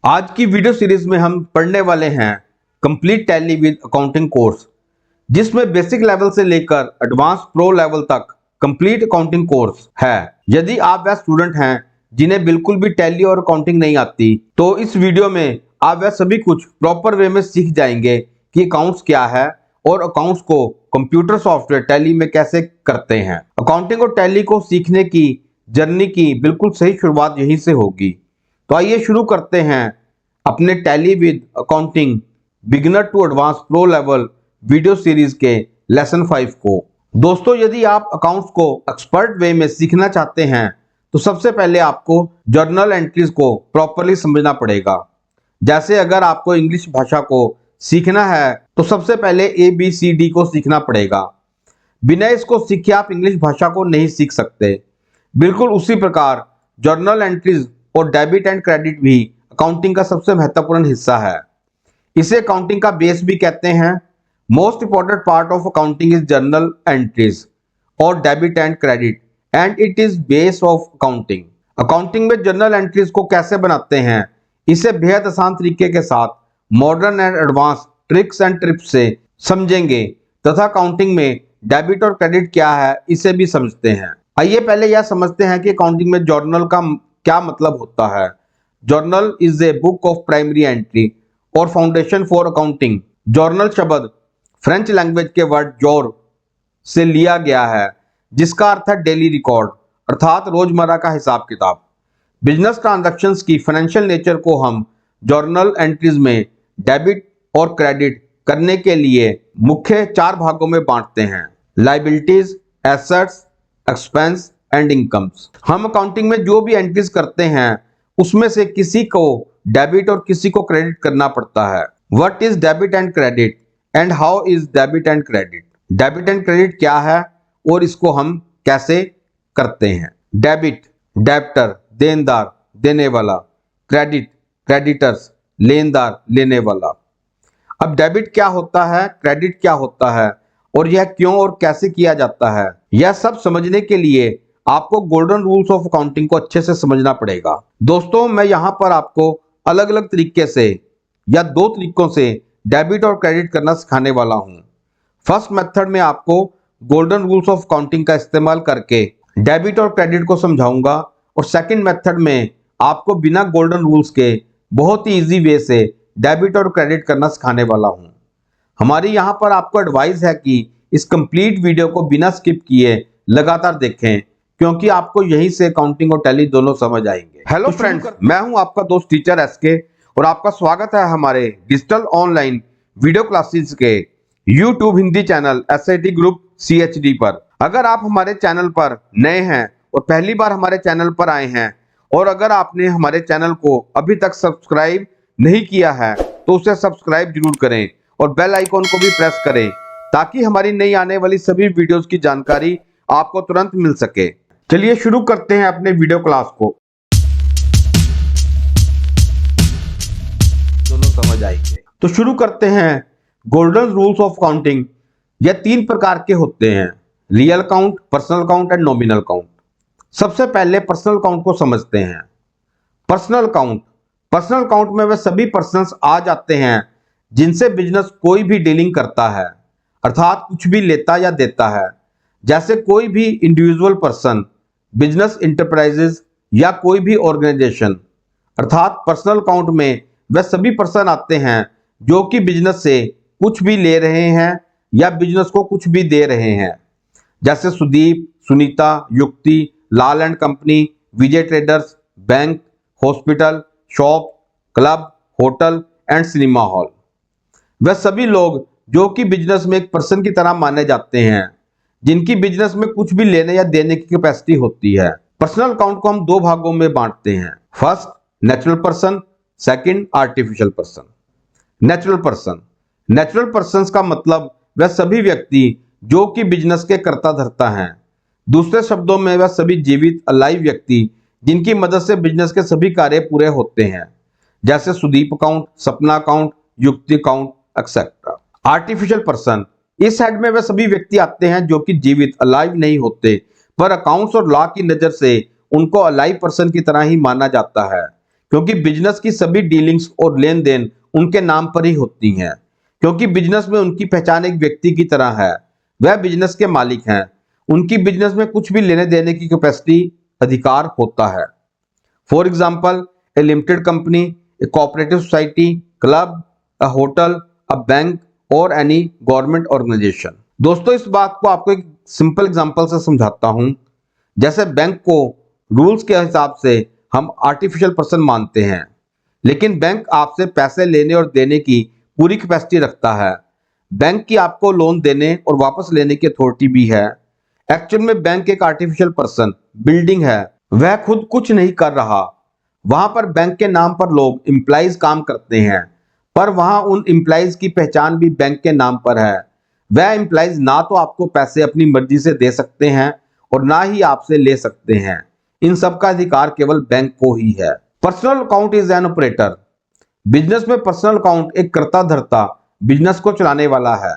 आज की video series में हम पढ़ने वाले हैं complete tally with accounting course, जिसमें बेसिक लेवल से लेकर एडवांस प्रो लेवल तक कंप्लीट अकाउंटिंग कोर्स है। यदि आप वह स्टूडेंट हैं जिन्हें बिल्कुल भी टैली और अकाउंटिंग नहीं आती, तो इस वीडियो में आप वह सभी कुछ प्रॉपर वे में सीख जाएंगे कि अकाउंट्स क्या है और अकाउंट्स को कंप्यूटर सॉफ्टवेयर टैली में कैसे करते हैं। अकाउंटिंग और टैली को सीखने की जर्नी की बिल्कुल सही शुरुआत यहीं से होगी। तो आइए शुरू करते हैं अपने Tally with accounting beginner to advance pro level video series के लेसन 5 को। दोस्तों, यदि आप अकाउंट्स को एक्सपर्ट वे में सीखना चाहते हैं तो सबसे पहले आपको जर्नल एंट्रीज को प्रॉपरली समझना पड़ेगा। जैसे अगर आपको इंग्लिश भाषा को सीखना है तो सबसे पहले ABCD को सीखना पड़ेगा। बिना इसको सीखे आप इंग्लिश भाषा को नहीं सीख सकते। बिल्कुल उसी प्रकार जर्नल एंट्रीज और डेबिट एंड क्रेडिट भी अकाउंटिंग का सबसे महत्वपूर्ण हिस्सा है। इसे अकाउंटिंग का बेस भी कहते हैं। Most important part of accounting is journal entries और debit and credit and it is base of accounting. Accounting में जर्नल एंट्रीज को कैसे बनाते हैं, इसे बेहद आसान तरीके के साथ modern and advance tricks and tips से समझेंगे तथा अकाउंटिंग में डेबिट और क्रेडिट क्या है इसे भी समझते हैं। आइए पहले यह समझते हैं कि अकाउंटिंग में जर्नल का क्या मतलब होता है। Journal is a book of primary entry और फाउंडेशन फॉर अकाउंटिंग। जर्नल शब्द फ्रेंच लैंग्वेज के वर्ड जोर से लिया गया है, जिसका अर्थ है डेली रिकॉर्ड अर्थात रोजमर्रा का हिसाब किताब। बिजनेस ट्रांजैक्शंस की फाइनेंशियल नेचर को हम जर्नल एंट्रीज में डेबिट और क्रेडिट करने के लिए मुख्य 4 भागों में बांटते हैं: liabilities, assets, expense and incomes. हम अकाउंटिंग में जो भी एंट्रीज करते हैं उसमें से किसी को डेबिट और किसी को क्रेडिट करना पड़ता है। What is debit and credit and how is debit and credit? Debit and credit क्या है और इसको हम कैसे करते हैं? डेबिट डेब्टर देनदार देने वाला, क्रेडिट क्रेडिटर्स लेनदार लेने वाला। अब डेबिट क्या होता है, क्रेडिट क्या होता है और यह क्यों और कैसे किया जाता है, यह सब समझने के लिए आपको गोल्डन रूल्स ऑफ अकाउंटिंग को अच्छे से समझना पड़ेगा। दोस्तों, मैं यहाँ पर आपको अलग अलग तरीके से या 2 तरीकों से डेबिट और क्रेडिट करना सिखाने वाला हूँ। फर्स्ट मेथड में आपको गोल्डन रूल्स ऑफ अकाउंटिंग का इस्तेमाल करके डेबिट और क्रेडिट को समझाऊंगा और सेकंड मेथड में आपको बिना गोल्डन रूल्स के बहुत ही इजी वे से डेबिट और क्रेडिट करना सिखाने वाला हूँ। हमारी यहाँ पर आपको एडवाइस है कि इस कंप्लीट वीडियो को बिना स्किप किए लगातार देखें, क्योंकि आपको यहीं से अकाउंटिंग और टैली दोनों समझ आएंगे। हेलो फ्रेंड्स, मैं हूं आपका दोस्त टीचर SK और आपका स्वागत है हमारे डिजिटल ऑनलाइन वीडियो क्लासेस के YouTube Hindi channel SIT group CHD पर। अगर आप हमारे चैनल पर नए हैं और पहली बार हमारे चैनल पर आए हैं और अगर आपने हमारे चैनल को अभी तक सब्सक्राइब नहीं किया है तो उसे सब्सक्राइब जरूर करें और बेल आइकॉन को भी प्रेस करें ताकि हमारी नई आने वाली सभी वीडियोस की जानकारी आपको तुरंत मिल सके। चलिए शुरू करते हैं अपने वीडियो क्लास को। दोनों समझ आएंगे तो शुरू करते हैं। गोल्डन रूल्स ऑफ अकाउंटिंग यह 3 प्रकार के होते हैं: real account, personal account and nominal account. सबसे पहले पर्सनल अकाउंट को समझते हैं। पर्सनल अकाउंट में वे सभी पर्सन्स आ जाते हैं जिनसे बिजनेस कोई भी डीलिंग करता है, अर्थात कुछ भी लेता या देता है। जैसे कोई भी इंडिविजुअल पर्सन, बिजनेस इंटरप्राइजेज या कोई भी ऑर्गेनाइजेशन। अर्थात पर्सनल अकाउंट में वह सभी पर्सन आते हैं जो कि बिजनेस से कुछ भी ले रहे हैं या बिजनेस को कुछ भी दे रहे हैं। जैसे Sudeep, Sunita, Yukti, Lal and company, Vijay traders, bank, hospital, shop, club, hotel and cinema hall. वह सभी लोग जो कि बिजनेस में एक पर्सन की तरह माने जाते हैं, जिनकी बिजनेस में कुछ भी लेने या देने की कैपेसिटी होती है। पर्सनल अकाउंट को हम 2 भागों में बांटते हैं। First natural person, second artificial person. Natural person का मतलब वह सभी व्यक्ति जो कि बिजनेस के कर्ता धर्ता हैं। दूसरे शब्दों में वह सभी जीवित अलाइव व्यक्ति जिनकी मदद से बिजनेस के सभी कार्य पूरे होते हैं। जैसे सुदीप अकाउंट, सपना अकाउंट, युक्ति अकाउंट एक्सेट्रा। आर्टिफिशियल पर्सन, इस हेड में वे सभी व्यक्ति आते हैं जो कि जीवित अलाइव नहीं होते, पर अकाउंट्स और लॉ की नजर से उनको अलाइव पर्सन की तरह ही माना जाता है, क्योंकि बिजनेस की सभी डीलिंग्स और लेन देन उनके नाम पर ही होती हैं। क्योंकि बिजनेस में उनकी पहचान एक व्यक्ति की तरह है, वह बिजनेस के मालिक हैं, उनकी बिजनेस में कुछ भी लेने देने की कैपेसिटी अधिकार होता है। For example, A limited company, A cooperative society, club, a hotel, a bank और एनी गवर्नमेंट ऑर्गेनाइजेशन। दोस्तों, इस बात को आपको एक सिंपल एग्जांपल से समझाता हूं। जैसे बैंक को रूल्स के हिसाब से हम आर्टिफिशियल पर्सन मानते हैं, लेकिन बैंक आपसे पैसे लेने और देने की पूरी कैपेसिटी रखता है। बैंक की आपको लोन देने और वापस लेने की अथॉरिटी भी है। एक्चुअल में बैंक एक आर्टिफिशियल पर्सन, बिल्डिंग है, वह खुद कुछ नहीं कर रहा। वहां पर बैंक के नाम पर लोग एम्प्लॉइज काम करते हैं, पर वहां उन एम्प्लॉइज की पहचान भी बैंक के नाम पर है। वह एम्प्लॉइज ना तो आपको पैसे अपनी मर्जी से दे सकते हैं और ना ही आपसे ले सकते हैं। इन सब का अधिकार केवल बैंक को ही है। Personal account is an operator. Business में पर्सनल अकाउंट एक कर्ता धर्ता बिजनेस को चलाने वाला है।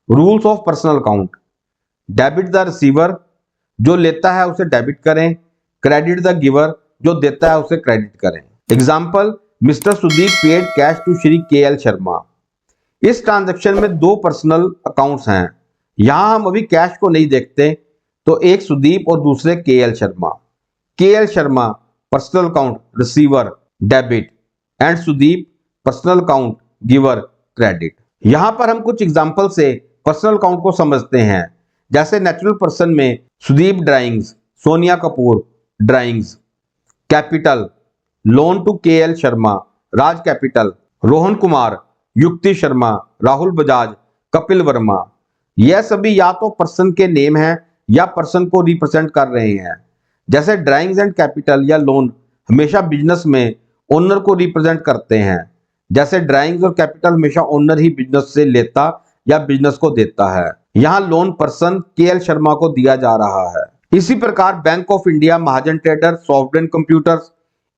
Rules of personal account: debit the receiver, जो लेता है उसे डेबिट करें। क्रेडिट द गिवर, जो देता है उसे क्रेडिट करें। Example, mister Sudeep paid cash to Shri KL Sharma. इस ट्रांजैक्शन में दो पर्सनल अकाउंट्स हैं। यहां हम अभी कैश को नहीं देखते, तो एक सुदीप और दूसरे KL Sharma. KL Sharma personal account receiver debit and Sudeep personal account giver credit. यहां पर हम कुछ एग्जांपल से पर्सनल अकाउंट को समझते हैं। जैसे नेचुरल पर्सन में Sudeep drawings, Sonia Kapoor drawings. Capital, loan to KL Sharma, Raj capital, Rohan Kumar, Yukti Sharma, Rahul Bajaj, Kapil Verma. यह सभी या तो पर्सन के नेम हैं या पर्सन को रिप्रेजेंट कर रहे हैं। जैसे ड्राइंग्स एंड कैपिटल या लोन हमेशा बिजनेस में ओनर को रिप्रेजेंट करते हैं। जैसे ड्राइंग्स और कैपिटल हमेशा ओनर ही बिजनेस से लेता या बिजनेस को देता है। यहाँ लोन पर्सन KL शर्मा को दिया जा रहा है। इसी प्रकार bank of India, Mahajan traders, software computers,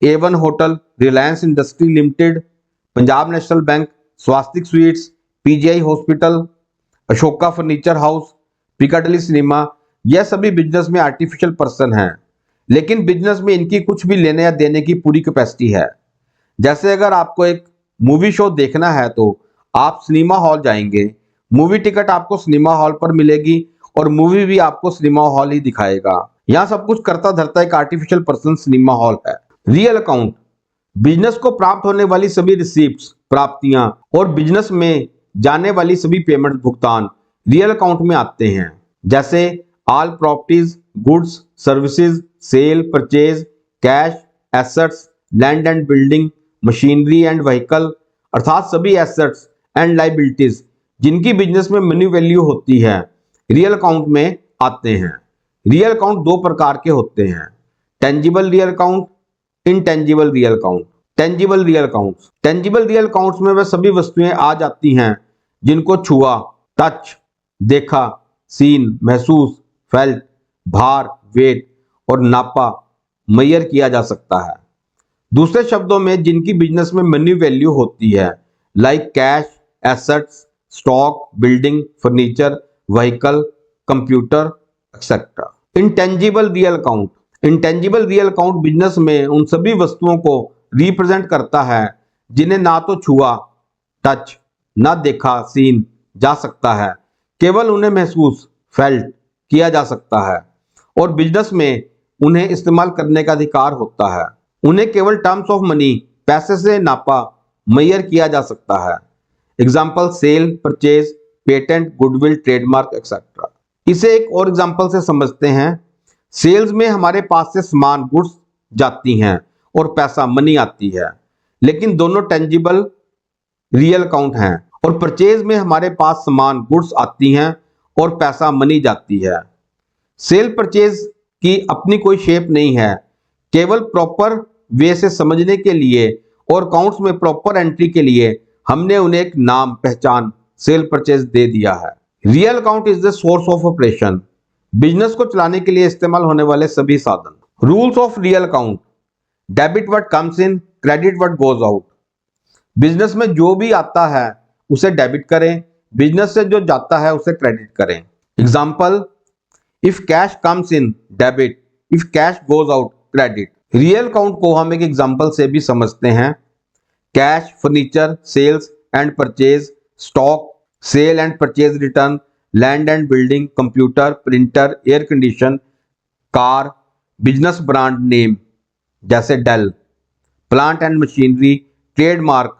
A1 hotel, Reliance industry limited, Punjab national bank, Swastik sweets, PGI hospital, Ashoka furniture house, Piccadilly cinema, यह सभी बिजनेस में आर्टिफिशियल पर्सन हैं, लेकिन बिजनेस में इनकी कुछ भी लेने या देने की पूरी कैपेसिटी है। जैसे अगर आपको एक मूवी शो देखना है तो आप सिनेमा हॉल जाएंगे, मूवी टिकट आपको सिनेमा हॉल पर मिलेगी और मूवी भी आपको सिनेमा हॉल ही दिखाएगा। यहाँ सब कुछ करता धरता एक आर्टिफिशियल पर्सन सिनेमा हॉल है। रियल अकाउंट: बिजनेस को प्राप्त होने वाली सभी रिसीप्ट्स, प्राप्तियां और बिजनेस में जाने वाली सभी पेमेंट, भुगतान रियल अकाउंट में आते हैं। जैसे all properties, goods, services, sale, purchase, cash, assets, land and building, machinery and vehicle, अर्थात सभी एसेट्स एंड लाइबिलिटीज जिनकी बिजनेस में मनी वैल्यू होती है, रियल अकाउंट में आते हैं। रियल अकाउंट दो प्रकार के होते हैं: tangible real account, intangible real account. Tangible real accounts: tangible real accounts में वह सभी वस्तुएं आ जाती हैं जिनको छुआ, टच, देखा, सीन, महसूस, फेल्ट, भार, वेट और नापा, मेजर किया जा सकता है। दूसरे शब्दों में जिनकी बिजनेस में मनी वैल्यू होती है, like cash, assets, stock, building, furniture, vehicle, computer etcetera. Intangible real account: intangible real account business में उन सभी वस्तुओं को रिप्रेजेंट करता है जिन्हें ना तो छुआ, टच, ना देखा, सीन जा सकता है, केवल उन्हें महसूस, फेल्ट किया जा सकता है और बिजनेस में उन्हें इस्तेमाल करने का अधिकार होता है। उन्हें केवल टर्म्स ऑफ मनी, पैसे से नापा, मेजर किया जा सकता है। Example, sale, purchase, patent, goodwill, trademark etcetera. इसे एक और एग्जाम्पल से समझते हैं। सेल्स में हमारे पास से सामान, गुड्स जाती हैं और पैसा, मनी आती है, लेकिन दोनों टेंजिबल रियल अकाउंट हैं। और परचेज में हमारे पास सामान, गुड्स आती हैं और पैसा, मनी जाती है। सेल परचेज की अपनी कोई शेप नहीं है, केवल प्रॉपर वे से समझने के लिए और अकाउंट्स में प्रॉपर एंट्री के लिए हमने उन्हें एक नाम, पहचान, सेल परचेज दे दिया है। Real account is the source of operation: business को चलाने के लिए इस्तेमाल होने वाले सभी साधन। Rules of real account: debit what comes in, credit what goes out. Business में जो भी आता है उसे डेबिट करें, बिजनेस से जो जाता है उसे क्रेडिट करें। Example, if cash comes in, debit, if cash goes out, credit. Real account को हम एक एग्जांपल से भी समझते हैं। Cash, furniture, sales and purchase, stock, sale and purchase return, land and building, computer, printer, air condition, car, business brand name जैसे Dell, plant and machinery, trademark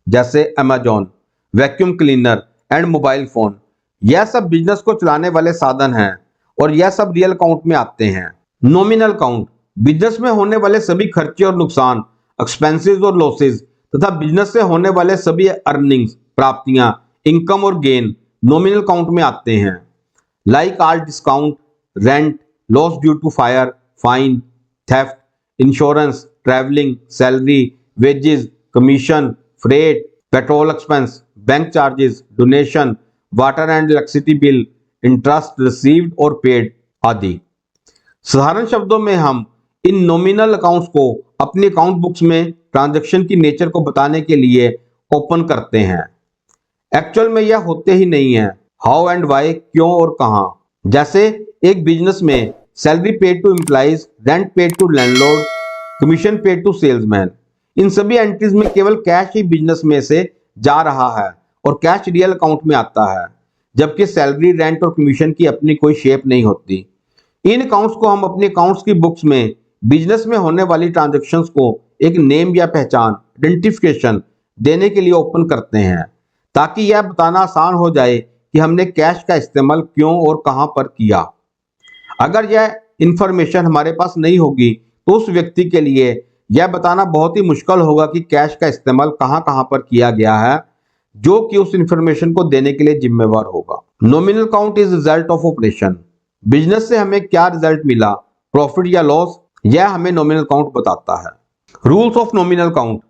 जैसे Amazon, vacuum cleaner and mobile phone. यह सब business को चलाने वाले साधन हैं और यह सब रियल काउंट में आते हैं। नॉमिनल काउंट बिजनेस में होने वाले सभी खर्चे और नुकसान, एक्सपेंसेस और लॉसेस तथा बिजनेस से होने वाले सभी अर्निंग्स, प्राप्तियां, इनकम और गेन नॉमिनल काउंट में आते हैं। Like all discount, rent, loss due to fire, fine, theft, insurance, travelling, salary, wages, commission, freight, petrol expense, bank charges, donation, water and electricity bill, interest received और paid आदि। साधारण शब्दों में हम इन nominal accounts को अपनी अकाउंट बुक्स में transaction की नेचर को बताने के लिए ओपन करते हैं। एक्चुअल में यह होते ही नहीं है। हाउ एंड वाई, क्यों और कहां। जैसे एक बिजनेस में salary paid to employees, rent paid to landlord, commission paid to salesman. इन सभी एंट्रीज में केवल कैश ही बिजनेस में से जा रहा है और कैश रियल अकाउंट में आता है, जबकि सैलरी, रेंट और कमीशन की अपनी कोई शेप नहीं होती। इन अकाउंट्स को हम अपने अकाउंट्स की बुक्स में बिजनेस में होने वाली ट्रांजैक्शंस को एक नेम या पहचान, आइडेंटिफिकेशन देने के लिए ओपन करते हैं, ताकि यह बताना आसान हो जाए कि हमने कैश का इस्तेमाल क्यों और कहां पर किया। अगर यह इंफॉर्मेशन हमारे पास नहीं होगी तो उस व्यक्ति के लिए यह बताना बहुत ही मुश्किल होगा कि कैश का इस्तेमाल कहां कहां पर किया गया है, जो कि उस इंफॉर्मेशन को देने के लिए जिम्मेवार होगा। Nominal count is result of operation. Business से हमें क्या रिजल्ट मिला, प्रॉफिट या लॉस, यह हमें नॉमिनल काउंट बताता है। Rules of nominal count: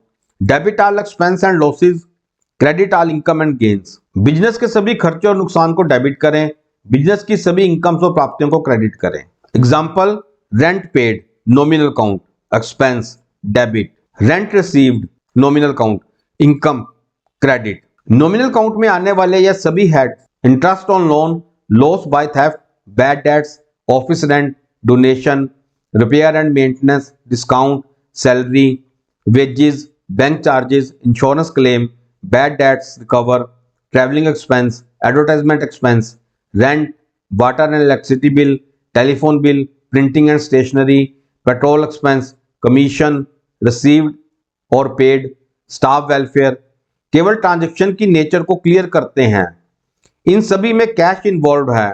debit all expense and losses, credit all income and gains. Business के सभी खर्चे और नुकसान को डेबिट करें, बिजनेस की सभी इनकम्स और प्राप्तियों को क्रेडिट करें। Example: rent paid nominal count, expense debit, rent received nominal count, income credit. Nominal count में आने वाले यह सभी head interest on loan, loss by theft, bad debts, office rent, donation, repair and maintenance, discount, salary, wages, bank charges, insurance claim, bad debts recover, travelling expense, advertisement expense, rent, water and electricity bill, telephone bill, printing and stationery, petrol expense, commission received और paid, staff welfare. केवल transaction की nature को clear करते हैं। इन सभी में cash involve है।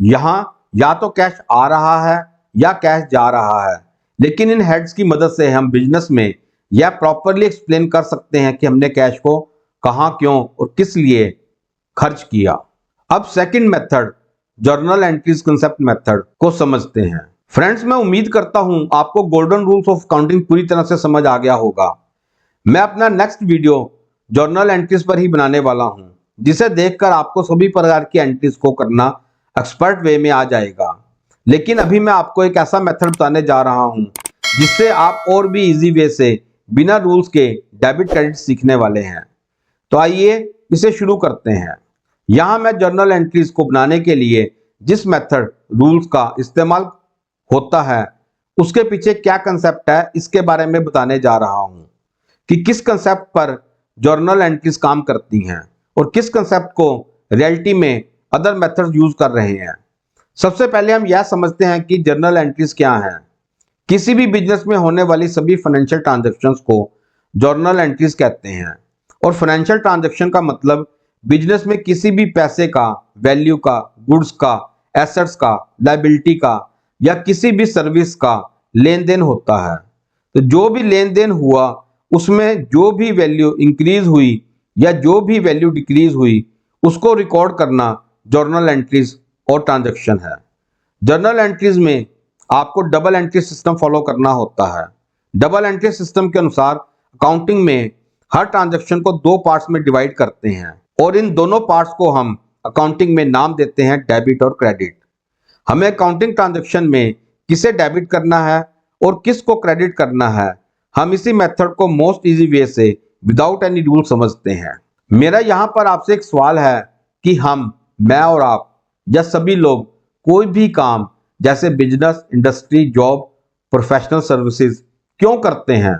यहां या तो कैश आ रहा है या कैश जा रहा है, लेकिन इन हेड्स की मदद से हम बिजनेस में यह प्रॉपरली एक्सप्लेन कर सकते हैं कि हमने कैश को कहां, क्यों और किस लिए खर्च किया। अब second method, journal entries concept method को समझते हैं। फ्रेंड्स, मैं उम्मीद करता हूं आपको गोल्डन रूल्स ऑफ अकाउंटिंग पूरी तरह से समझ आ गया होगा। मैं अपना नेक्स्ट वीडियो जर्नल एंट्रीज पर ही बनाने वाला हूं, जिसे देखकर आपको सभी प्रकार की एंट्रीज को करना एक्सपर्ट वे में आ जाएगा। लेकिन अभी मैं आपको एक ऐसा मेथड बताने जा रहा हूं जिससे आप और भी इजी वे से बिना रूल्स के डेबिट क्रेडिट सीखने वाले हैं। तो आइए इसे शुरू करते हैं। यहां मैं जर्नल एंट्रीज को बनाने के लिए जिस मेथड रूल्स का इस्तेमाल होता है उसके पीछे क्या कंसेप्ट है इसके बारे में बताने जा रहा हूं कि किस कंसेप्ट पर जर्नल एंट्रीज काम करती हैं और किस कंसेप्ट को रियलिटी में अदर मेथड्स यूज कर रहे हैं। सबसे पहले हम यह समझते हैं कि जर्नल एंट्रीज क्या हैं। किसी भी बिजनेस में होने वाली सभी फाइनेंशियल ट्रांजैक्शंस को जर्नल एंट्रीज कहते हैं और फाइनेंशियल ट्रांजैक्शन का मतलब बिजनेस में किसी भी पैसे का, वैल्यू का, गुड्स का, एसेट्स का, लायबिलिटी का या किसी भी सर्विस का लेन देन होता है। तो जो भी लेन देन हुआ उसमें जो भी वैल्यू इंक्रीज हुई या जो भी वैल्यू डिक्रीज हुई उसको रिकॉर्ड करना जर्नल एंट्रीज और ट्रांजैक्शन है। जर्नल एंट्रीज में आपको डबल एंट्री सिस्टम फॉलो करना होता है। डबल एंट्री सिस्टम के अनुसार अकाउंटिंग में हर ट्रांजैक्शन को दो पार्ट्स में डिवाइड करते हैं और इन दोनों पार्ट्स को हम अकाउंटिंग में नाम देते हैं डेबिट और क्रेडिट। हमें अकाउंटिंग ट्रांजैक्शन में किसे डेबिट करना है और किसको क्रेडिट करना है, हम इसी मेथड को मोस्ट इजी वे से विदाउट एनी रूल समझते हैं। मेरा यहाँ पर आपसे एक सवाल है कि हम, मैं और आप या सभी लोग कोई भी काम जैसे business, industry, job, professional services क्यों करते हैं?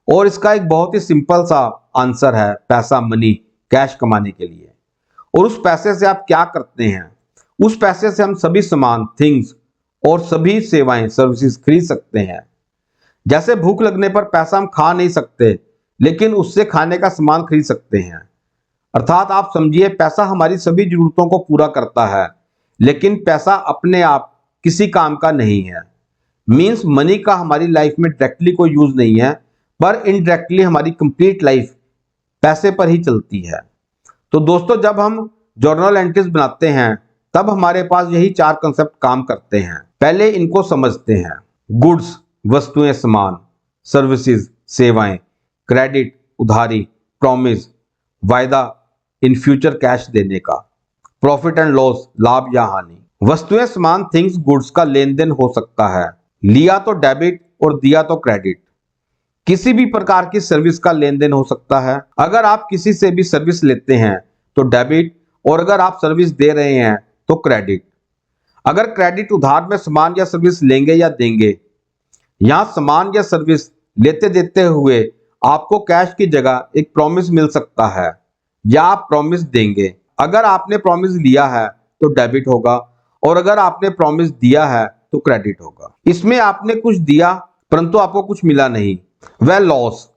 और इसका एक बहुत ही सिंपल सा आंसर है, पैसा, मनी, कैश कमाने के लिए। और उस पैसे से आप क्या करते हैं? उस पैसे से हम सभी सामान, थिंग्स और सभी सेवाएं, सर्विसेज खरीद सकते हैं। जैसे भूख लगने पर पैसा हम खा नहीं सकते, लेकिन उससे खाने का सामान खरीद सकते हैं। अर्थात आप समझिए, पैसा हमारी सभी जरूरतों को पूरा करता है, लेकिन पैसा अपने आप किसी काम का नहीं है। मींस मनी का हमारी लाइफ में डायरेक्टली कोई यूज नहीं है, पर इनडायरेक्टली हमारी कंप्लीट लाइफ पैसे पर ही चलती है। तो दोस्तों, जब हम जर्नल एंट्रीज बनाते हैं तब हमारे पास यही 4 कंसेप्ट काम करते हैं। पहले इनको समझते हैं। गुड्स, वस्तुएं, सामान, सर्विसेज, सेवाएं, क्रेडिट, उधारी, प्रॉमिस, वायदा, इन फ्यूचर कैश देने का, प्रॉफिट एंड लॉस, लाभ या हानि। वस्तुएं, सामान, थिंग्स, गुड्स का लेन देन हो सकता है, लिया तो डेबिट और दिया तो क्रेडिट। किसी भी प्रकार की सर्विस का लेन देन हो सकता है। अगर आप किसी से भी सर्विस लेते हैं तो डेबिट, और अगर आप सर्विस दे रहे हैं तो क्रेडिट। अगर क्रेडिट उधार में सामान या सर्विस लेंगे या देंगे, यहां सामान या सर्विस लेते देते हुए आपको कैश की जगह एक प्रॉमिस मिल सकता है, या आप प्रॉमिस देंगे। अगर आपने प्रॉमिस लिया है तो डेबिट होगा, और अगर आपने प्रॉमिस दिया है तो क्रेडिट होगा। इसमें आपने कुछ दिया परंतु आपको कुछ मिला नहीं, वह लॉस,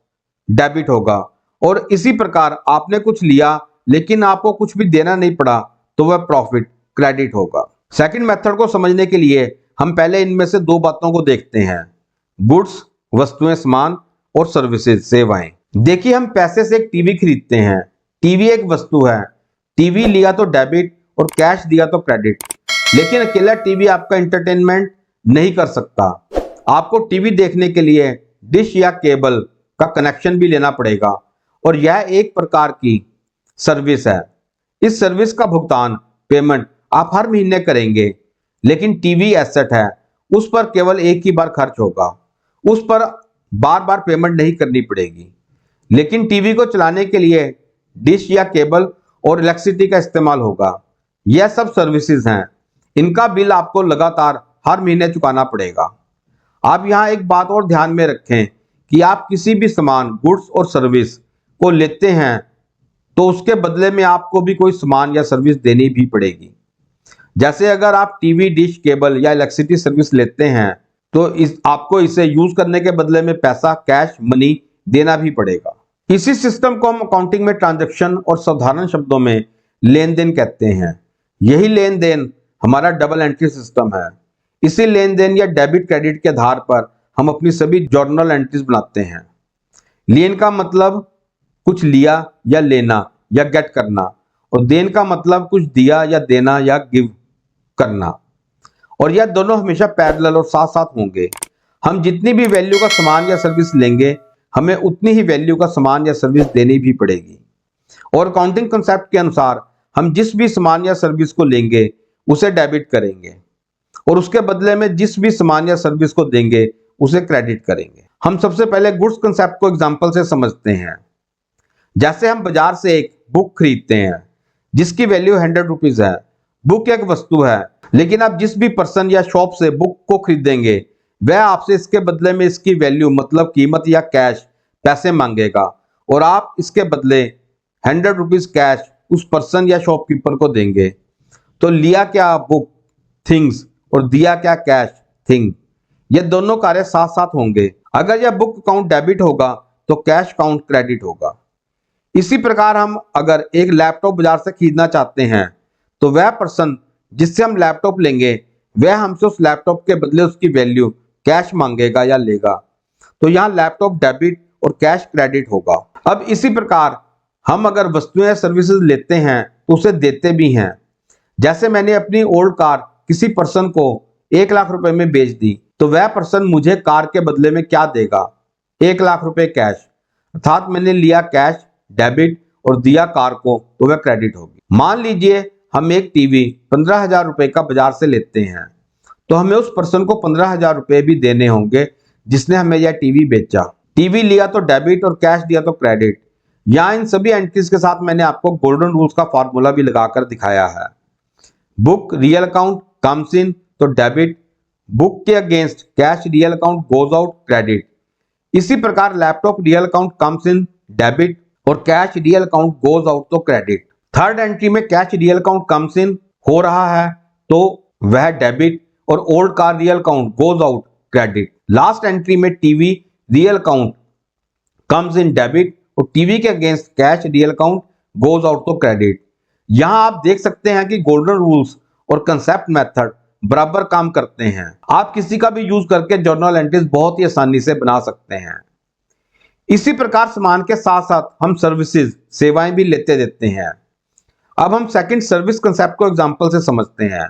डेबिट होगा। और इसी प्रकार आपने कुछ लिया लेकिन आपको कुछ भी देना नहीं पड़ा तो वह प्रॉफिट, क्रेडिट होगा। सेकंड मेथड को समझने के लिए हम पहले इनमें से 2 बातों को देखते हैं। गुड्स, वस्तुएं, सामान, और सर्विसेज, सेवाएं। देखिए, हम पैसे से एक टीवी खरीदते हैं। टीवी एक वस्तु है। टीवी लिया तो डेबिट और कैश दिया तो क्रेडिट। लेकिन अकेला टीवी आपका एंटरटेनमेंट नहीं कर सकता। आपको टीवी देखने के लिए डिश या केबल का कनेक्शन भी लेना पड़ेगा, और यह एक प्रकार की सर्विस है। इस सर्विस का भुगतान, पेमेंट आप हर महीने करेंगे। लेकिन टीवी एसेट है, उस पर केवल एक ही बार खर्च होगा, उस पर बार बार पेमेंट नहीं करनी पड़ेगी। लेकिन टीवी को चलाने के लिए डिश या केबल और इलेक्ट्रिसिटी का इस्तेमाल होगा। यह सब सर्विसेज हैं, इनका बिल आपको लगातार हर महीने चुकाना पड़ेगा। आप यहाँ एक बात और ध्यान में रखें कि आप किसी भी सामान, गुड्स और सर्विस को लेते हैं तो उसके बदले में आपको भी कोई सामान या सर्विस देनी भी पड़ेगी। जैसे अगर आप टीवी, डिश, केबल या इलेक्ट्रिसिटी सर्विस लेते हैं तो आपको इसे यूज करने के बदले में पैसा, कैश, मनी देना भी पड़ेगा। इसी सिस्टम को हम अकाउंटिंग में ट्रांजैक्शन और साधारण शब्दों में लेन देन कहते हैं। यही लेन देन हमारा डबल एंट्री सिस्टम है। इसी लेन देन या डेबिट क्रेडिट के आधार पर हम अपनी सभी जर्नल एंट्रीज बनाते हैं। लेन का मतलब कुछ लिया या लेना या गेट करना, और देन का मतलब कुछ दिया या देना या गिव करना। और यह दोनों हमेशा पैरेलल और साथ साथ होंगे। हम जितनी भी वैल्यू का सामान या सर्विस लेंगे, हमें उतनी ही वैल्यू का सामान या सर्विस देनी भी पड़ेगी। और अकाउंटिंग कंसेप्ट के अनुसार हम जिस भी सामान या सर्विस को लेंगे उसे डेबिट करेंगे, और उसके बदले में जिस भी सामान या सर्विस को देंगे उसे क्रेडिट करेंगे। हम सबसे पहले गुड्स कंसेप्ट को एग्जांपल से समझते हैं। जैसे हम बाजार से एक बुक खरीदते हैं जिसकी वैल्यू 100 रुपीज है। बुक एक वस्तु है, लेकिन आप जिस भी पर्सन या शॉप से बुक को खरीदेंगे वह आपसे इसके बदले में इसकी वैल्यू, मतलब कीमत या कैश, पैसे मांगेगा, और आप इसके बदले 100 रुपीज कैश उस पर्सन या शॉपकीपर को देंगे। तो लिया क्या बुक, थिंग्स, और दिया क्या कैश, थिंग। ये दोनों कार्य साथ साथ होंगे। अगर यह बुक अकाउंट डेबिट होगा तो कैश अकाउंट क्रेडिट होगा। इसी प्रकार हम अगर एक लैपटॉप बाजार से खरीदना चाहते हैं तो वह पर्सन जिससे हम लैपटॉप लेंगे वह हमसे उस लैपटॉप के बदले उसकी वैल्यू कैश मांगेगा या लेगा। तो यहाँ लैपटॉप डेबिट और कैश क्रेडिट होगा। अब इसी प्रकार हम अगर वस्तुएं सर्विसेज लेते हैं तो उसे देते भी हैं। जैसे मैंने अपनी ओल्ड कार किसी पर्सन को 1 लाख रुपए में बेच दी, तो वह पर्सन मुझे कार के बदले में क्या देगा? 1 लाख रुपए कैश। अर्थात मैंने लिया कैश, डेबिट, और दिया कार को, तो वह क्रेडिट होगी। मान लीजिए हम एक टीवी 15,000 रुपए का बाजार से लेते हैं, तो हमें उस पर्सन को 15,000 रुपए भी देने होंगे जिसने हमें यह टीवी बेचा। टीवी लिया तो डेबिट और कैश दिया तो क्रेडिट। यहाँ इन सभी एंट्रीज के साथ मैंने आपको गोल्डन रूल्स का फॉर्मूला भी लगाकर दिखाया है। Book real account comes in तो डेबिट, बुक के against cash real account goes out credit. इसी प्रकार laptop real account comes in debit और cash real account goes out तो क्रेडिट। थर्ड एंट्री में cash real account comes in हो रहा है तो वह डेबिट और old car real account goes out credit. Last entry में TV real account comes in debit और टीवी के against cash real account goes out तो क्रेडिट। यहां आप देख सकते हैं कि गोल्डन रूल्स और कंसेप्ट मेथड बराबर काम करते हैं। आप किसी का भी यूज करके जर्नल एंट्रीज बहुत ही आसानी से बना सकते हैं। इसी प्रकार सामान के साथ साथ हम सर्विसेज सेवाएं भी लेते देते हैं। अब हम सेकंड सर्विस कंसेप्ट को एग्जांपल से समझते हैं।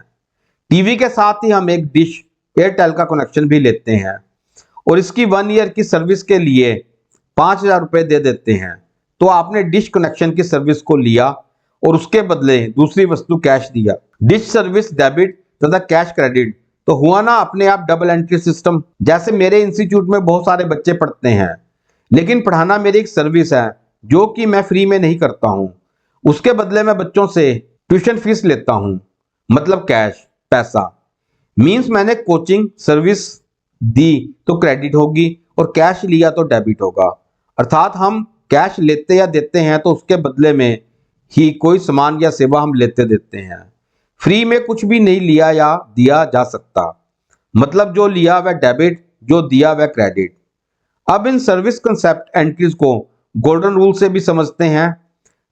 टीवी के साथ ही हम एक डिश एयरटेल का कनेक्शन भी लेते हैं और इसकी 1 ईयर की सर्विस के लिए 5,000 रुपए दे देते हैं। तो आपने डिश कनेक्शन की सर्विस को लिया और उसके बदले दूसरी वस्तु कैश दिया। डिश सर्विस डेबिट तथा कैश क्रेडिट तो हुआ ना अपने आप डबल एंट्री सिस्टम। जैसे मेरे इंस्टीट्यूट में बहुत सारे बच्चे पढ़ते हैं, लेकिन पढ़ाना मेरी एक सर्विस है जो कि मैं फ्री में नहीं करता हूं। उसके बदले मैं बच्चों से ट्यूशन फीस लेता हूं, मतलब कैश पैसा। मींस मैंने कोचिंग सर्विस दी तो क्रेडिट होगी और कैश लिया तो डेबिट होगा। अर्थात हम कैश लेते या देते हैं तो उसके बदले में ही कोई सामान या सेवा हम लेते देते हैं। फ्री में कुछ भी नहीं लिया या दिया जा सकता, मतलब जो लिया वह डेबिट, जो दिया वह क्रेडिट। अब इन सर्विस कंसेप्ट एंट्रीज को गोल्डन रूल से भी समझते हैं।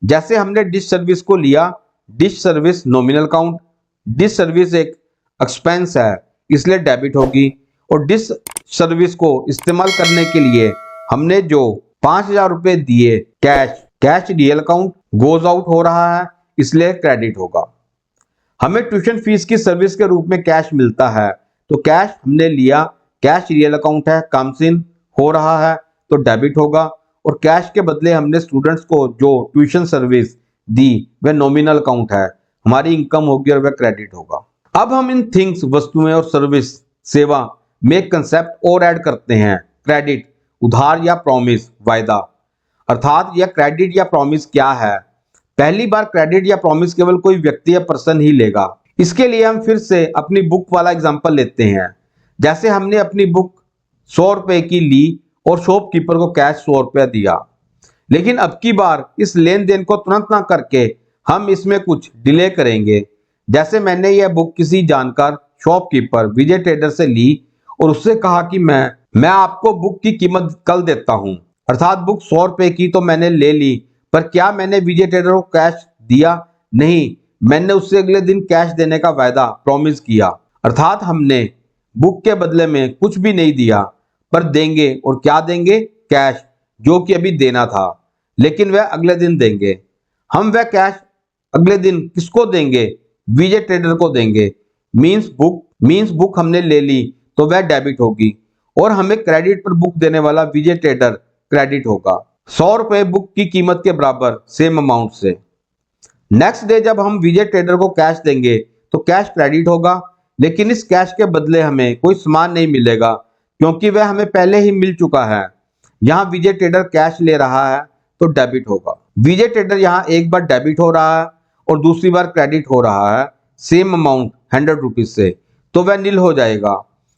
जैसे हमने डिश सर्विस को लिया, dish service nominal account, dish service एक एक्सपेंस है इसलिए डेबिट होगी और डिश सर्विस को इस्तेमाल करने के लिए हमने जो 5,000 रुपए दिए cash real account goes out हो रहा है इसलिए क्रेडिट होगा। हमें ट्यूशन फीस की सर्विस के रूप में कैश मिलता है तो कैश हमने लिया, कैश रियल अकाउंट है, कम्स इन हो रहा है तो डेबिट होगा और कैश के बदले हमने स्टूडेंट्स को जो ट्यूशन सर्विस दी वह नॉमिनल अकाउंट है, हमारी इनकम होगी और वह क्रेडिट होगा। अब हम इन थिंग्स वस्तुएं और सर्विस सेवा में एक कंसेप्ट और ऐड करते हैं, क्रेडिट उधार या प्रॉमिस वायदा। अर्थात यह क्रेडिट या प्रॉमिस क्या है। पहली बार क्रेडिट या प्रॉमिस केवल कोई व्यक्ति या पर्सन ही लेगा। इसके लिए हम फिर से अपनी बुक वाला एग्जांपल लेते हैं। जैसे हमने अपनी बुक 100 रुपए की ली और शॉपकीपर को कैश 100 रुपया दिया, लेकिन अब की बार इस लेन देन को तुरंत ना करके हम इसमें कुछ डिले करेंगे। जैसे मैंने यह बुक किसी जानकार शॉपकीपर विजय ट्रेडर से ली और उससे कहा कि मैं आपको बुक की कीमत कल देता हूं। अर्थात बुक 100 रुपए की तो मैंने ले ली, पर क्या मैंने विजय ट्रेडर को कैश दिया? नहीं, मैंने उससे अगले दिन कैश देने का वायदा प्रॉमिस किया। अर्थात हमने बुक के बदले में कुछ भी नहीं दिया, पर देंगे। और क्या देंगे? कैश, जो कि अभी देना था, लेकिन वह अगले दिन देंगे। हम वह कैश अगले दिन किसको देंगे? विजय ट्रेडर को देंगे। मींस बुक हमने ले ली तो वह डेबिट होगी और हमें क्रेडिट पर बुक देने वाला विजय ट्रेडर क्रेडिट होगा। 100 रुपए बुक की कीमत के बराबर सेम अमाउंट से। नेक्स्ट डे जब हम विजय ट्रेडर को कैश देंगे तो कैश क्रेडिट होगा, लेकिन इस कैश के बदले हमें कोई सामान नहीं मिलेगा क्योंकि वह हमें पहले ही मिल चुका है। यहाँ विजय ट्रेडर कैश ले रहा है तो डेबिट होगा। विजय ट्रेडर यहाँ एक बार डेबिट हो रहा है और दूसरी बार क्रेडिट हो रहा है सेम अमाउंट 100 रुपीज से, तो वह नील हो जाएगा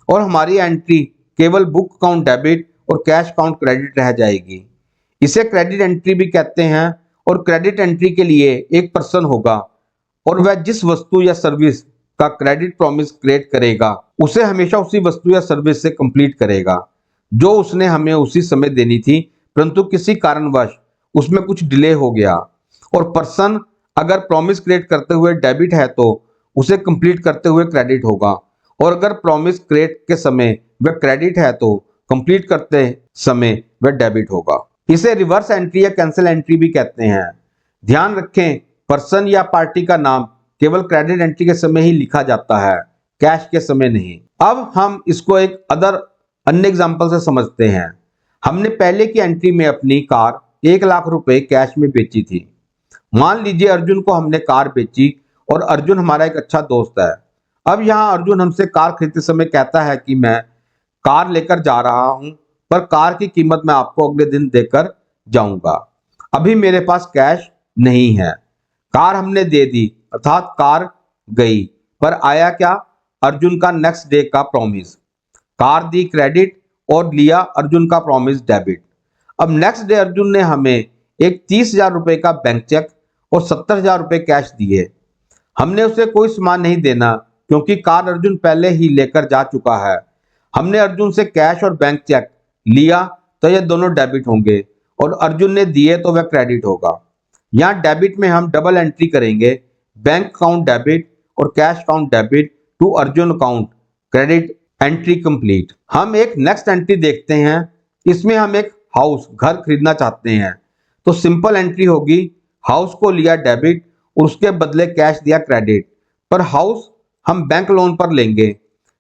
और हमारी एंट्री केवल बुक अकाउंट डेबिट और कैश अकाउंट क्रेडिट रह जाएगी। इसे क्रेडिट एंट्री भी कहते हैं और क्रेडिट एंट्री के लिए एक पर्सन होगा और वह जिस वस्तु या सर्विस का क्रेडिट प्रॉमिस क्रिएट करेगा उसे हमेशा उसी वस्तु या सर्विस से कंप्लीट करेगा जो उसने हमें उसी समय देनी थी, परंतु किसी कारणवश उसमें कुछ डिले हो गया। और पर्सन अगर प्रॉमिस क्रिएट करते हुए डेबिट है तो उसे कंप्लीट करते हुए क्रेडिट होगा, और अगर प्रॉमिस क्रिएट के समय वह क्रेडिट है तो कंप्लीट करते समय वह डेबिट होगा। इसे रिवर्स एंट्री या कैंसिल एंट्री भी कहते हैं। ध्यान रखें, पर्सन या पार्टी का नाम केवल क्रेडिट एंट्री के समय ही लिखा जाता है, कैश के समय नहीं। अब हम इसको एक अन्य एग्जांपल से समझते हैं। हमने पहले की एंट्री में अपनी कार 1 लाख रुपए कैश में बेची थी। मान लीजिए अर्जुन को हमने कार बेची और अर्जुन हमारा एक अच्छा दोस्त है। अब यहाँ अर्जुन हमसे कार खरीदते समय कहता है कि मैं कार लेकर जा रहा हूं, पर कार की कीमत मैं आपको अगले दिन देकर जाऊंगा। अभी मेरे पास कैश नहीं है। कार हमने दे दी, अर्थात कार गई, पर आया क्या? अर्जुन का नेक्स्ट डे का प्रॉमिस। कार दी क्रेडिट और लिया अर्जुन का प्रॉमिस डेबिट। अब नेक्स्ट डे अर्जुन ने हमें एक 30,000 रुपए का बैंक चेक और 70,000 रुपए कैश दिए। हमने उसे कोई सामान नहीं देना क्योंकि कार अर्जुन पहले ही लेकर जा चुका है। हमने अर्जुन से कैश और बैंक चेक लिया तो ये दोनों डेबिट होंगे और अर्जुन ने दिए तो वह क्रेडिट होगा। यहाँ डेबिट में हम डबल एंट्री करेंगे, बैंक अकाउंट डेबिट और cash account debit to Arjun account credit. Entry complete. हम एक नेक्स्ट एंट्री देखते हैं। इसमें हम एक हाउस घर खरीदना चाहते हैं तो सिंपल एंट्री होगी, हाउस को लिया डेबिट और उसके बदले कैश दिया क्रेडिट। पर हाउस हम बैंक लोन पर लेंगे।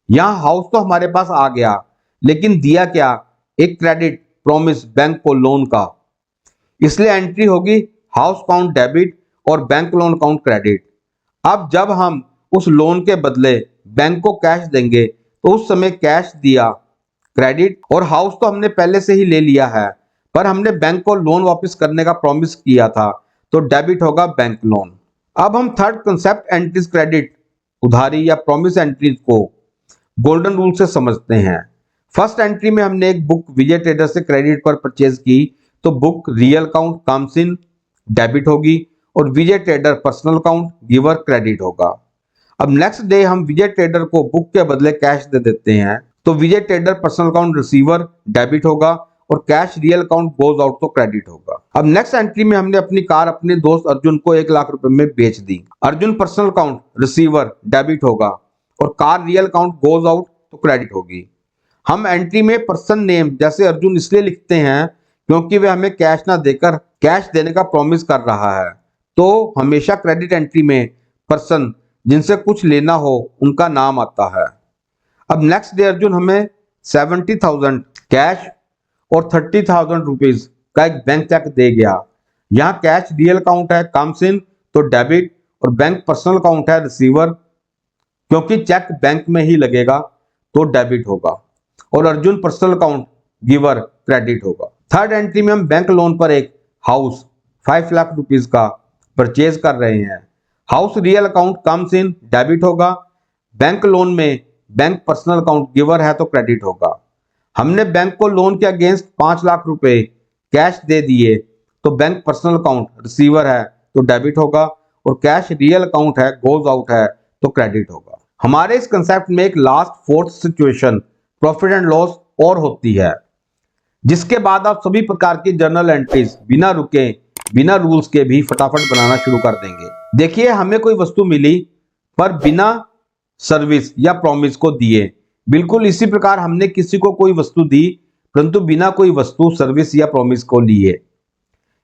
यहाँ हाउस तो हमारे पास आ गया लेकिन दिया क्या, एक क्रेडिट प्रॉमिस बैंक को लोन का, इसलिए एंट्री होगी हाउस अकाउंट डेबिट और बैंक लोन अकाउंट क्रेडिट। अब जब हम उस लोन के बदले बैंक को कैश देंगे तो उस समय कैश दिया क्रेडिट और हाउस तो हमने पहले से ही ले लिया है पर हमने बैंक को लोन वापस करने का प्रॉमिस किया था तो डेबिट होगा बैंक लोन। अब हम थर्ड कंसेप्ट एंट्रीज क्रेडिट उधारी या प्रॉमिस एंट्रीज को गोल्डन रूल से समझते हैं। फर्स्ट एंट्री में हमने एक बुक विजय ट्रेडर से क्रेडिट पर परचेज की तो book real account comes in debit होगी और Vijay trader personal account giver credit होगा। अब नेक्स्ट डे हम विजय ट्रेडर को बुक के बदले कैश दे देते हैं तो Vijay trader personal account receiver debit होगा और cash real account goes out तो क्रेडिट होगा। अब नेक्स्ट एंट्री में हमने अपनी कार अपने दोस्त अर्जुन को 1 लाख रुपए में बेच दी। Arjun personal account receiver debit होगा और car real account goes out तो क्रेडिट होगी। हम एंट्री में पर्सन नेम जैसे अर्जुन इसलिए लिखते हैं क्योंकि वे हमें कैश ना देकर कैश देने का प्रॉमिस कर रहा है तो हमेशा क्रेडिट एंट्री में पर्सन जिनसे कुछ लेना हो उनका नाम आता है। अब नेक्स्ट डे अर्जुन हमें 70,000 कैश और 30,000 रुपीज का एक बैंक चेक दे गया। यहाँ कैश रियल अकाउंट है कम्स इन तो डेबिट और बैंक पर्सनल अकाउंट है रिसीवर, क्योंकि चेक बैंक में ही लगेगा तो डेबिट होगा और Arjun personal account giver credit होगा। थर्ड एंट्री में हम बैंक लोन पर एक हाउस 5 लाख रुपीज का परचेज कर रहे हैं। House real account comes in debit होगा, बैंक लोन में बैंक पर्सनल अकाउंट गिवर है तो क्रेडिट होगा। हमने बैंक को लोन के अगेंस्ट 5 लाख रुपए कैश दे दिए तो बैंक पर्सनल अकाउंट रिसीवर है तो डेबिट होगा और कैश रियल अकाउंट है गोज आउट है तो क्रेडिट होगा। हमारे इस कंसेप्ट में एक last fourth situation profit and loss और होती है, जिसके बाद आप सभी प्रकार की जर्नल एंट्रीज बिना रुके बिना रूल्स के भी फटाफट बनाना शुरू कर देंगे। देखिए, हमें कोई वस्तु मिली पर बिना सर्विस या प्रॉमिस को दिए। बिल्कुल इसी प्रकार हमने किसी को कोई वस्तु दी परंतु बिना कोई वस्तु सर्विस या प्रॉमिस को लिए।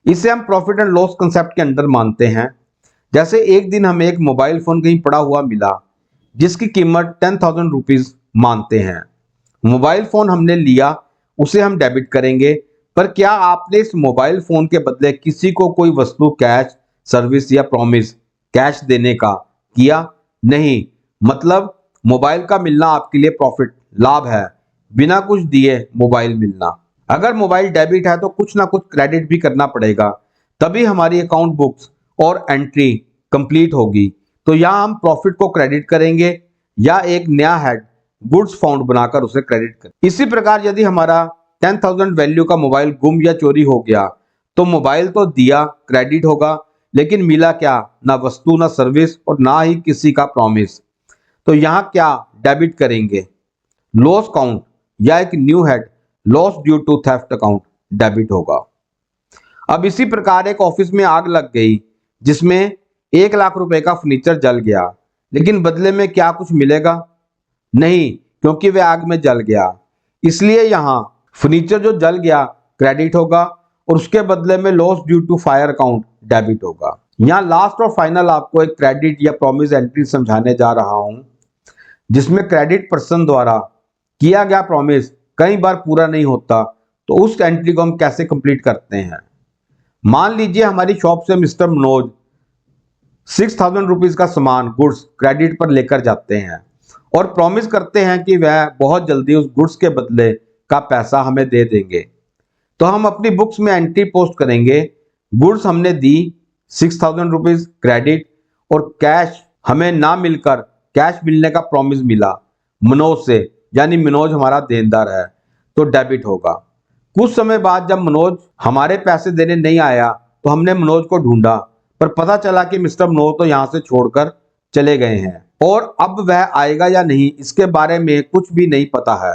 इसे हम प्रॉफिट एंड लॉस कंसेप्ट के अंदर मानते हैं। जैसे एक दिन हमें एक मोबाइल फोन कहीं पड़ा हुआ मिला जिसकी कीमत 10,000 रुपीज मानते हैं। मोबाइल फोन हमने लिया, उसे हम डेबिट करेंगे, पर क्या आपने इस मोबाइल फोन के बदले किसी को कोई वस्तु कैश सर्विस या प्रॉमिस कैश देने का किया? नहीं। मतलब मोबाइल का मिलना आपके लिए प्रॉफिट लाभ है, बिना कुछ दिए मोबाइल मिलना। अगर मोबाइल डेबिट है तो कुछ ना कुछ क्रेडिट भी करना पड़ेगा, तभी हमारी अकाउंट बुक्स और एंट्री कंप्लीट होगी। तो यहाँ हम प्रॉफिट को क्रेडिट करेंगे या एक नया हेड गुड्स फाउंड बनाकर उसे क्रेडिट करें। इसी प्रकार यदि हमारा 10,000 वैल्यू का मोबाइल गुम या चोरी हो गया तो मोबाइल तो दिया क्रेडिट होगा लेकिन मिला क्या, ना वस्तु ना सर्विस और ना ही किसी का प्रॉमिस। तो यहाँ क्या डेबिट करेंगे, लॉस काउंट या एक new head loss due to theft account debit होगा। अब इसी प्रकार एक ऑफिस में आग लग गई जिसमें 1 लाख रुपए का फर्नीचर जल गया, लेकिन बदले में क्या कुछ मिलेगा? नहीं, क्योंकि वह आग में जल गया। इसलिए यहाँ फर्नीचर जो जल गया क्रेडिट होगा और उसके बदले में loss due to fire account debit होगा। यहाँ लास्ट और फाइनल आपको एक क्रेडिट या प्रॉमिस एंट्री समझाने जा रहा हूं, जिसमें क्रेडिट पर्सन द्वारा किया गया प्रॉमिस कई बार पूरा नहीं होता तो उस एंट्री को हम कैसे कंप्लीट करते हैं। मान लीजिए हमारी शॉप से मिस्टर मनोज 6,000 रुपीज का सामान गुड्स क्रेडिट पर लेकर जाते हैं और प्रॉमिस करते हैं कि वह बहुत जल्दी उस गुड्स के बदले का पैसा हमें दे देंगे। तो हम अपनी बुक्स में एंट्री पोस्ट करेंगे, गुड्स हमने दी 6,000 रुपीज क्रेडिट और कैश हमें ना मिलकर कैश मिलने का प्रॉमिस मिला मनोज से, यानी मनोज हमारा देनदार है, तो डेबिट होगा। कुछ समय बाद जब मनोज हमारे पैसे देने नहीं आया तो हमने मनोज को ढूंढा, पर पता चला कि मिस्टर मनोज तो यहाँ से छोड़कर चले गए हैं और अब वह आएगा या नहीं इसके बारे में कुछ भी नहीं पता है।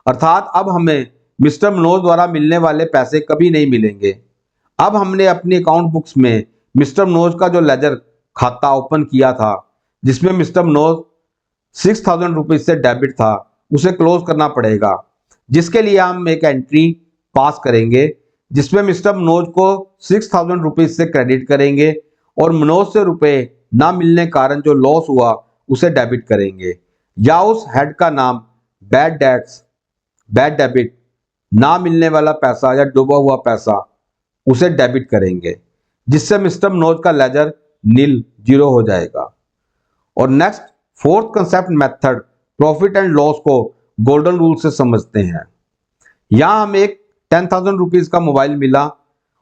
अर्थात अब हमें मिस्टर मनोज द्वारा मिलने वाले पैसे कभी नहीं मिलेंगे। अब हमने अपनी अकाउंट बुक्स में मिस्टर मनोज का जो लेजर खाता ओपन किया था, जिसमें मिस्टर मनोज 6000 रुपीज से डेबिट था, उसे क्लोज करना पड़ेगा, जिसके लिए हम एक एंट्री पास करेंगे जिसमें मिस्टर मनोज को 6000 रुपीज से क्रेडिट करेंगे और मनोज से रुपए ना मिलने कारण जो लॉस हुआ उसे डेबिट करेंगे, या उस हेड का नाम बैड डेट्स, बैड डेबिट, ना मिलने वाला पैसा या डूबा हुआ पैसा, उसे डेबिट करेंगे, जिससे मिस्टर मनोज का लेजर नील, जीरो हो जाएगा। और next fourth concept method profit and loss को गोल्डन रूल से समझते हैं। यहां हमें एक 10,000 रुपीज का मोबाइल मिला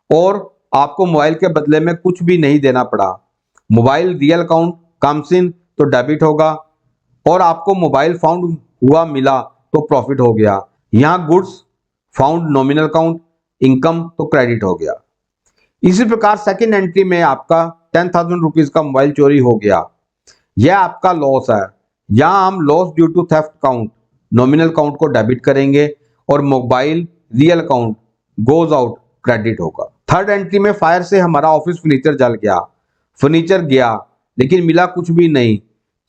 और आपको मोबाइल के बदले में कुछ भी नहीं देना पड़ा। Mobile real account comes in तो डेबिट होगा और आपको मोबाइल फाउंड हुआ मिला तो प्रॉफिट हो गया। यहाँ goods found nominal account income तो क्रेडिट हो गया। इसी प्रकार सेकंड एंट्री में आपका 10,000 रुपीज का मोबाइल चोरी हो गया, यह आपका लॉस है। यहाँ हम loss due to theft account nominal account को डेबिट करेंगे और mobile real account goes out credit होगा। थर्ड एंट्री में फायर से हमारा ऑफिस फर्नीचर जल गया, फर्नीचर गया लेकिन मिला कुछ भी नहीं,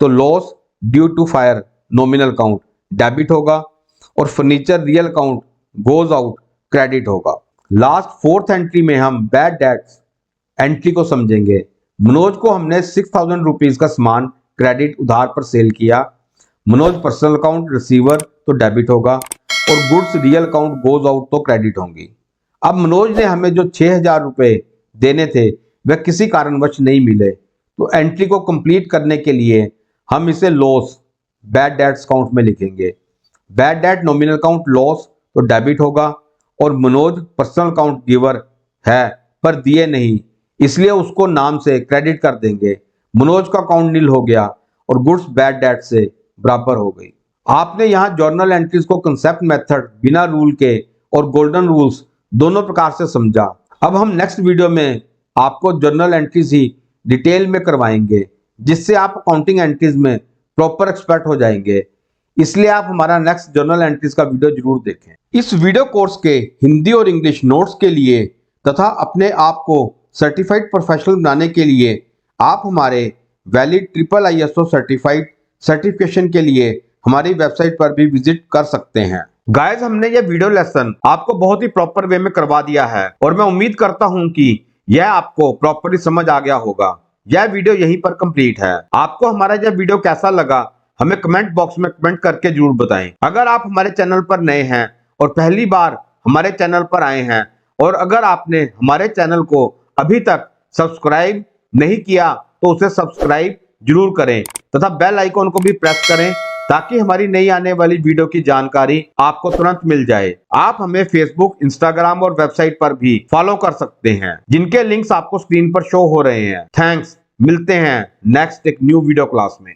तो loss due to fire nominal account debit होगा और furniture real account goes out credit होगा। लास्ट फोर्थ एंट्री में हम बैड डेट्स एंट्री को समझेंगे। मनोज को हमने 6000 रुपीज का सामान क्रेडिट उधार पर सेल किया, मनोज पर्सनल अकाउंट रिसीवर तो डेबिट होगा और goods real account goes out तो क्रेडिट होंगी। अब मनोज ने हमें जो 6000 रुपए देने थे वह किसी कारणवश नहीं मिले, तो एंट्री को कंप्लीट करने के लिए हम इसे लॉस बैड डेट्स अकाउंट में लिखेंगे। Bad debt nominal account loss तो डेबिट होगा और मनोज पर्सनल अकाउंट गिवर है पर दिए नहीं, इसलिए उसको नाम से क्रेडिट कर देंगे। मनोज का अकाउंट नील हो गया और गुड्स बैड डेट से बराबर हो गई। आपने यहाँ जर्नल एंट्रीज को कंसेप्ट मेथड, बिना रूल के और गोल्डन रूल्स दोनों प्रकार से समझा। अब हम नेक्स्ट वीडियो में आपको जर्नल एंट्रीज ही डिटेल में करवाएंगे, जिससे आप अकाउंटिंग एंट्रीज में प्रॉपर एक्सपर्ट हो जाएंगे। इसलिए आप हमारा नेक्स्ट जर्नल एंट्रीज का वीडियो जरूर देखें। इस वीडियो कोर्स के हिंदी और इंग्लिश नोट्स के लिए तथा अपने आप को सर्टिफाइड प्रोफेशनल बनाने के लिए आप हमारे वैलिड IISO सर्टिफाइड सर्टिफिकेशन के लिए हमारी वेबसाइट पर भी विजिट कर सकते हैं। गाइस, हमने ये वीडियो लेसन आपको बहुत ही प्रॉपर वे में करवा दिया है और मैं उम्मीद करता हूं कि यह आपको प्रॉपरली समझ आ गया होगा। यह वीडियो यहीं पर कंप्लीट है। आपको हमारा यह वीडियो कैसा लगा हमें कमेंट बॉक्स में कमेंट करके जरूर बताएं। अगर आप हमारे चैनल पर नए हैं और पहली बार हमारे चैनल पर आए हैं और अगर आपने हमारे चैनल को अभी तक सब्सक्राइब नहीं किया तो उसे सब्सक्राइब जरूर करें तथा बेल आइकॉन को भी प्रेस करें ताकि हमारी नई आने वाली वीडियो की जानकारी आपको तुरंत मिल जाए। आप हमें फेसबुक, इंस्टाग्राम और वेबसाइट पर भी फॉलो कर सकते हैं, जिनके लिंक्स आपको स्क्रीन पर शो हो रहे हैं। थैंक्स, मिलते हैं नेक्स्ट एक न्यू वीडियो क्लास में।